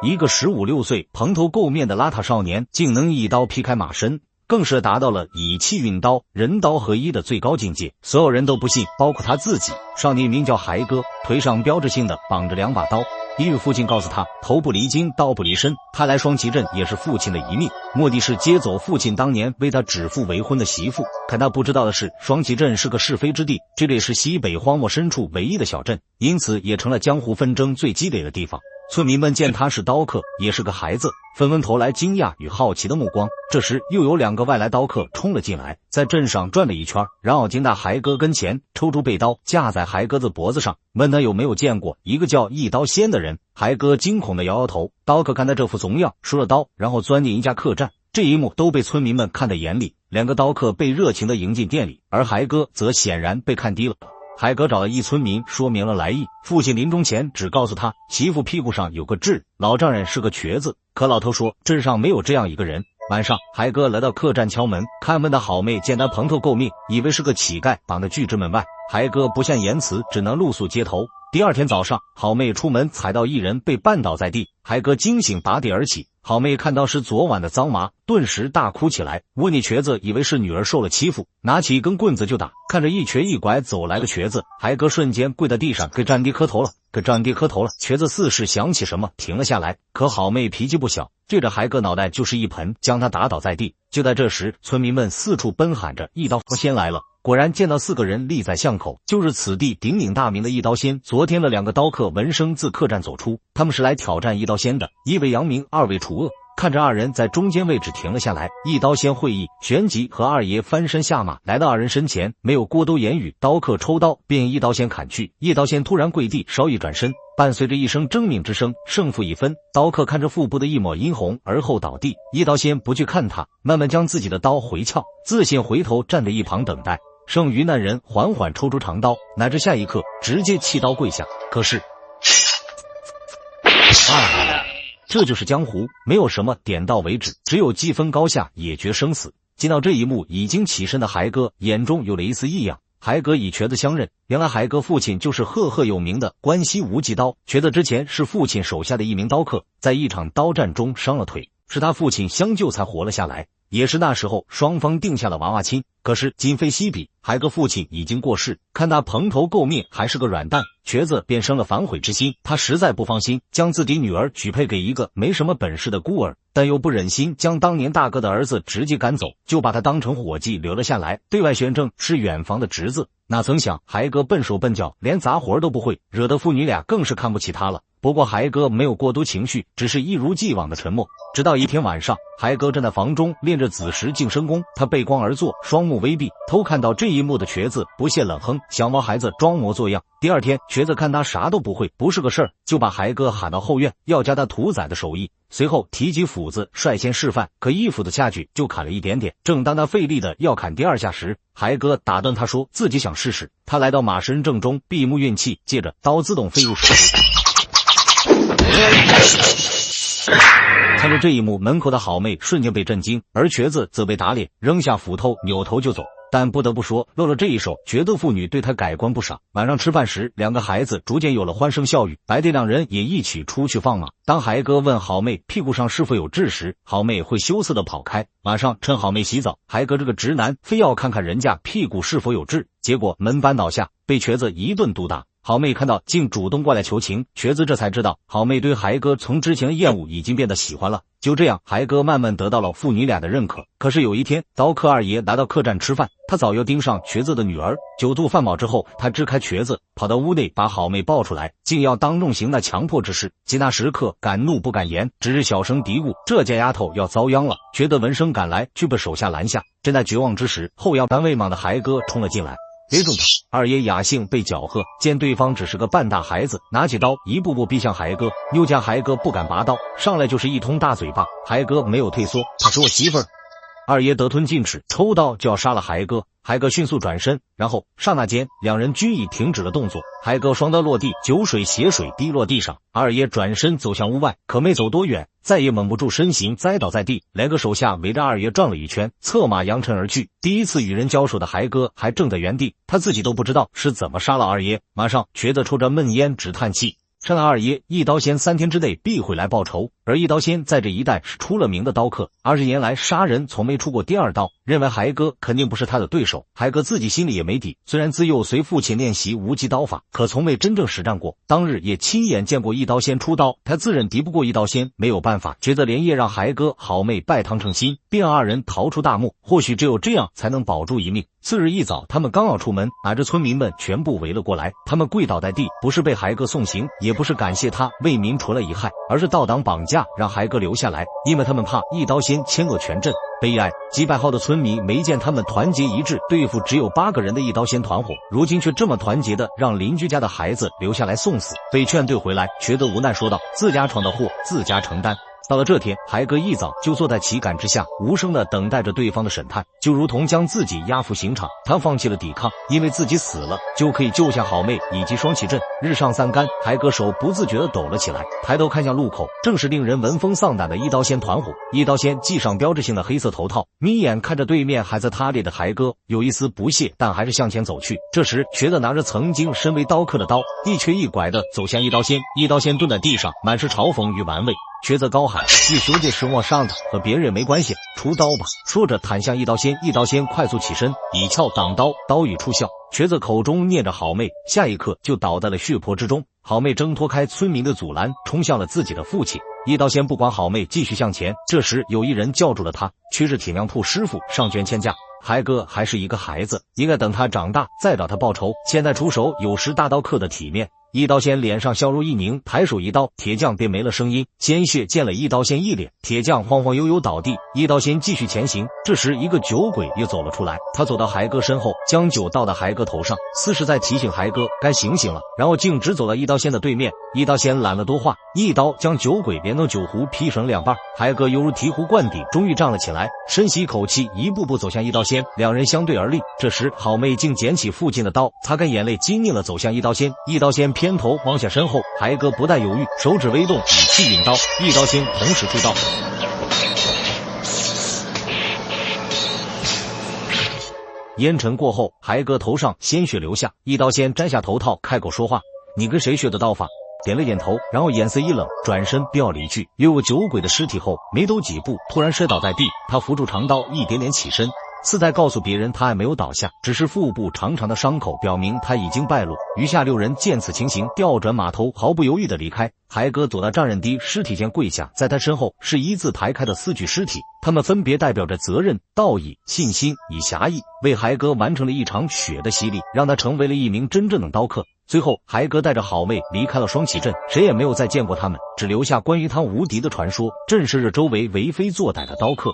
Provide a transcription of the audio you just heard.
一个15、16岁蓬头垢面的邋遢少年，竟能一刀劈开马身，更是达到了以气运刀、人刀合一的最高境界。所有人都不信，包括他自己。少年名叫孩哥，腿上标志性的绑着2把刀。一日父亲告诉他，头不离筋，刀不离身。他来双旗镇也是父亲的遗命，目的是接走父亲当年为他指腹为婚的媳妇。可他不知道的是，双旗镇是个是非之地，这里是西北荒漠深处唯一的小镇，因此也成了江湖纷争最激烈的地方。村民们见他是刀客，也是个孩子，纷纷投来惊讶与好奇的目光。这时又有2个外来刀客冲了进来，在镇上转了一圈，然后经到孩哥跟前，抽出背刀架在孩哥的脖子上，问他有没有见过一个叫一刀仙的人。孩哥惊恐地摇摇头。刀客看他这副怂样，收了刀，然后钻进一家客栈。这一幕都被村民们看在眼里，2个刀客被热情地迎进店里，而孩哥则显然被看低了。孩哥找了一村民说明了来意，父亲临终前只告诉他媳妇屁股上有个痣，老丈人是个瘸子，可老头说镇上没有这样一个人。晚上，孩哥来到客栈敲门，看门的好妹见他蓬头垢面，以为是个乞丐，绑得拒之门外。孩哥不善言辞，只能露宿街头。第二天早上，好妹出门踩到一人被绊倒在地，孩哥惊醒拔地而起，好妹看到是昨晚的脏麻，顿时大哭起来。窝里瘸子以为是女儿受了欺负，拿起一根棍子就打。看着一瘸一拐走来的瘸子，孩哥瞬间跪在地上给战地磕头了。瘸子似是想起什么停了下来，可好妹脾气不小，对着孩哥脑袋就是一盆，将他打倒在地。就在这时，村民们四处奔喊着一刀仙来了。果然见到4个人立在巷口，就是此地鼎鼎大名的一刀仙。昨天的2个刀客闻声自客栈走出，他们是来挑战一刀仙的，一为扬名，二为除恶。看着2人在中间位置停了下来，一刀仙会意，旋即和2爷翻身下马，来到2人身前，没有过多言语，刀客抽刀便一刀仙砍去。一刀仙突然跪地，稍一转身，伴随着一声争鸣之声，胜负已分。刀客看着腹部的一抹殷红而后倒地，一刀仙不去看他，慢慢将自己的刀回鞘，自信回头站在一旁等待。剩余那人缓缓抽出长刀，乃至下一刻直接弃刀跪下。可是这就是江湖，没有什么点到为止，只有计分高下，也决生死。见到这一幕，已经起身的孩哥眼中有了一丝异样。孩哥以瘸子相认，原来孩哥父亲就是赫赫有名的关西无极刀。瘸子之前是父亲手下的一名刀客，在一场刀战中伤了腿，是他父亲相救才活了下来。也是那时候双方定下了娃娃亲。可是今非昔比，孩哥父亲已经过世，看他蓬头垢面还是个软蛋，瘸子便生了反悔之心。他实在不放心将自己女儿许配给一个没什么本事的孤儿，但又不忍心将当年大哥的儿子直接赶走，就把他当成伙计留了下来，对外宣称是远房的侄子。哪曾想孩哥笨手笨脚，连杂活都不会，惹得父女俩更是看不起他了。不过孩哥没有过多情绪，只是一如既往的沉默。直到一天晚上，孩哥正在房中练着子时净身功，他背光而坐，双目微闭，偷看到这一幕的瘸子不屑冷哼，想帮孩子装模作样。第二天，瘸子看他啥都不会，不是个事儿，就把孩哥喊到后院，要教他屠宰的手艺。随后提起斧子率先示范，可一斧子下去就砍了一点点。正当他费力的要砍第2下时，孩哥打断他说自己想试试。他来到马身正中，闭目运气，借着刀自动飞入手。看着这一幕，门口的好妹瞬间被震惊，而瘸子则被打脸，扔下斧头扭头就走。但不得不说，漏了这一手，瘸子妇女对他改观不少。晚上吃饭时，2个孩子逐渐有了欢声笑语，白天2人也一起出去放马。当孩哥问好妹屁股上是否有痣时，好妹会羞涩地跑开。晚上趁好妹洗澡，孩哥这个直男非要看看人家屁股是否有痣，结果门板倒下，被瘸子一顿毒打。好妹看到竟主动过来求情，瘸子这才知道好妹对孩哥从之前的厌恶已经变得喜欢了。就这样，孩哥慢慢得到了父女俩的认可。可是有一天，刀客2爷来到客栈吃饭，他早又盯上瘸子的女儿。酒足饭饱之后，他支开瘸子，跑到屋内把好妹抱出来，竟要当众行那强迫之事。及那时刻敢怒不敢言，只是小声嘀咕这家丫头要遭殃了。瘸子闻声赶来，却被手下拦下。正在绝望之时，后腰单未莽的孩哥冲了进来，别动他！2爷雅兴被搅和，见对方只是个半大孩子，拿起刀一步步逼向孩哥，又见孩哥不敢拔刀，上来就是一通大嘴巴。孩哥没有退缩，他是我媳妇儿。2爷得吞进齿，抽刀就要杀了孩哥。孩哥迅速转身，然后刹那间2人均已停止了动作。孩哥双刀落地，酒水血水滴落地上。2爷转身走向屋外，可没走多远，再也稳不住身形，栽倒在地。2个手下围着2爷转了一圈，策马扬尘而去。第一次与人交手的孩哥还正在原地，他自己都不知道是怎么杀了2爷。马上瘸子抽着闷烟直叹气，山大二爷一刀仙3天之内必会来报仇，而一刀仙在这一带是出了名的刀客，20年来杀人从没出过第二刀，认为孩哥肯定不是他的对手。孩哥自己心里也没底，虽然自幼随父亲练习无极刀法，可从未真正实战过。当日也亲眼见过一刀仙出刀，他自认敌不过一刀仙，没有办法，抉择连夜让孩哥好妹拜堂成亲，并让2人逃出大漠，或许只有这样才能保住一命。次日一早，他们刚要出门，哪知村民们全部围了过来，他们跪倒在地，不是被孩哥送行，也不是感谢他为民除了一害，而是倒挡绑架，让孩哥留下来，因为他们怕一刀仙牵恶全镇。悲哀，几百号的村民没见他们团结一致对付只有8个人的一刀仙团伙，如今却这么团结的让邻居家的孩子留下来送死。被劝退回来，瘸子无奈说道：“自家闯的祸，自家承担。”到了这天，孩哥一早就坐在旗杆之下，无声地等待着对方的审判，就如同将自己押赴刑场。他放弃了抵抗，因为自己死了就可以救下好妹以及双旗镇。日上三竿，孩哥手不自觉地抖了起来，抬头看向路口，正是令人闻风丧胆的一刀仙团伙。一刀仙系上标志性的黑色头套，眯眼看着对面还在塌裂的孩哥，有一丝不屑，但还是向前走去。这时，瘸子拿着曾经身为刀客的刀，一瘸一拐地走向一刀仙。一刀仙蹲在地上，满是嘲讽与玩味。瘸子高喊：“你兄弟是我杀的，和别人没关系，出刀吧！”说着弹向一刀仙，一刀仙快速起身，以鞘挡刀，刀已出鞘。瘸子口中念着好妹，下一刻就倒在了血泊之中。好妹挣脱开村民的阻拦，冲向了自己的父亲。一刀仙不管好妹，继续向前。这时有一人叫住了他：“却是铁匠铺师傅，上捐千价。孩哥还是一个孩子，应该等他长大再找他报仇，现在出手有失大刀客的体面。”一刀仙脸上笑容一凝，抬手一刀，铁匠便没了声音，鲜血溅了一刀仙一脸，铁匠晃晃悠悠倒地。一刀仙继续前行，这时一个酒鬼也走了出来，他走到孩哥身后，将酒倒到孩哥头上，似是在提醒孩哥该醒醒了，然后径直走到一刀仙的对面。一刀仙懒得多话，一刀将酒鬼连同酒壶劈成2半。孩哥犹如醍醐灌顶，终于站了起来，深吸一口气，一步步走向一刀仙，两人相对而立。这时好妹竟捡起父亲的刀，擦干眼泪，激宁地走向一刀仙。一刀仙偏头望向身后，孩哥不带犹豫，手指微动，以气运刀，一刀仙同时出刀。烟尘过后，孩哥头上鲜血流下，一刀仙摘下头套，开口说话：“你跟谁学的刀法？”点了点头，然后眼色一冷，转身便要离去。又有酒鬼的尸体后，没走几步，突然摔倒在地。他扶住长刀，一点点起身，似在告诉别人他还没有倒下，只是腹部长长的伤口表明他已经败露。余下6人见此情形，调转马头，毫不犹豫地离开。孩哥躲到丈人低尸体前跪下，在他身后是一字排开的4具尸体，他们分别代表着责任、道义、信心与侠义，为孩哥完成了一场血的洗礼，让他成为了一名真正的刀客。最后，孩哥带着好妹离开了双旗镇，谁也没有再见过他们，只留下关于他无敌的传说，震慑着周围为非作歹的刀客。